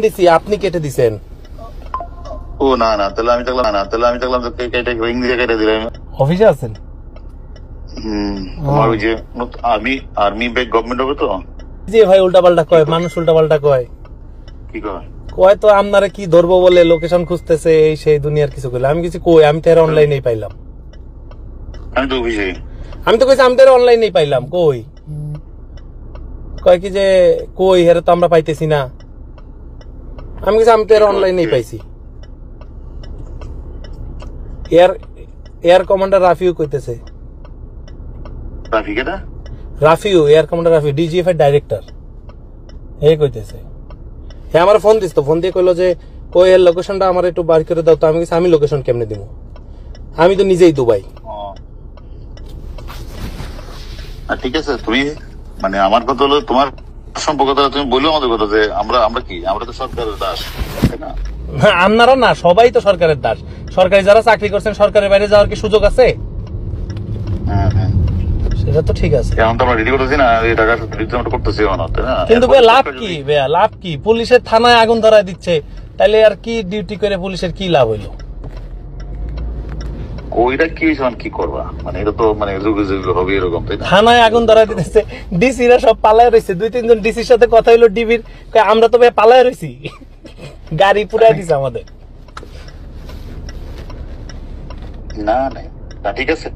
দিছি, আপনি কেটে দিছেন। ও না না, তাহলে আমি দেখলাম যে কেটে রিং দিয়ে কেটে দিলাম। অফিসে আছেন? তোমার ওই যে আর্মি ব্যাক গভর্নমেন্ট হবে তো। জি ভাই, উল্টাপাল্টা কয়, মানুষ উল্টাপাল্টা কয়। কি কয়? কয় তো আপনারা কি ধরবো বলে লোকেশন খুঁজতেছে, এই সেই দুনিয়ার কিছু কইলে। আমি কিছু কই, আমি তো এর অনলাইনেই পাইলাম। আমি তো অফিসে, আমি তো কইছি আমি তো এর অনলাইনেই পাইলাম। কই কয় কি যে কই হেরে তো আমরা পাইতেছি না। আমি কিছু আমি তো এর অনলাইনেই পাইছি। এয়ার কমান্ডার রাফিউ কইতেছে। Rafiu, air commander Rafiu, DGF এর ডাইরেক্টর। এই কইতেছে। হ্যাঁ, আমার ফোন দিস তো, ফোন দিয়ে কইলো যে কই এর লোকেশনটা আমার একটু বার করে দাও। তো আমি কিছু আমি লোকেশন কেমনে দিব? আমি তো নিজেই দুবাই। ঠিক আছে, তুমি মানে আমার কথা হলো তোমার সম্পর্কটা তুমি বললো আমাদের কথা যে আমরা তো সরকারের দাস, তাই না? আপনারা না, সবাই তো সরকারের দাস। সরকারি যারা চাকরি করছেন, সরকারের বাইরে যাওয়ার কি সুযোগ আছে? সেটা তো ঠিক আছে। এখন তো আমরা রেডি করতেছি না, এই টাকা করতেছি না, তাই না? কিন্তু লাভ কি ভাইয়া, লাভ কি? পুলিশের থানায় আগুন ধরায় দিচ্ছে, তাইলে আর কি ডিউটি করে পুলিশের কি লাভ হইলো? ওইটা কি কি করবা, মানে এটা তো মানে যুগে যুগে হবে এরকম, তাই না? থানায় আগুন ধরায় দিতেছে, ডিসিরা সব পালায় রয়েছে। 2-3 জন ডিসির সাথে কথা হইলো ডিবির, আমরা তো ভাই পালায় রয়েছি, গাড়ি পুরাই দিছে আমাদের। না না, ঠিক আছে।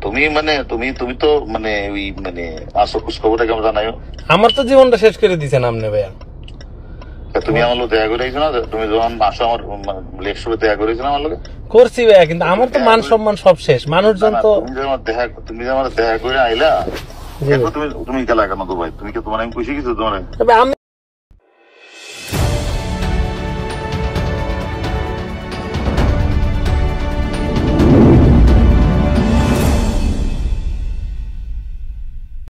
তুমি তো মানে ওই মানে আসো খোঁজ খবরটা কেমন জানাইও। আমার তো জীবনটা শেষ করে দিছেন আপনি ভাইয়া। তুমি আমার লোক দেখা করে না, তুমি যখন আসো আমার লেকশপে দেখা করেছো না আমার লোক? করছি ভাইয়া, কিন্তু আমার তো মান সম্মান সব শেষ। মানুষজন তো তুমি যে আমার দেখা করে আইলা, তুমি গেলা কেন দুবাই? তুমি কি তোমার আমি খুশি কিছু তোমার? তবে আপনি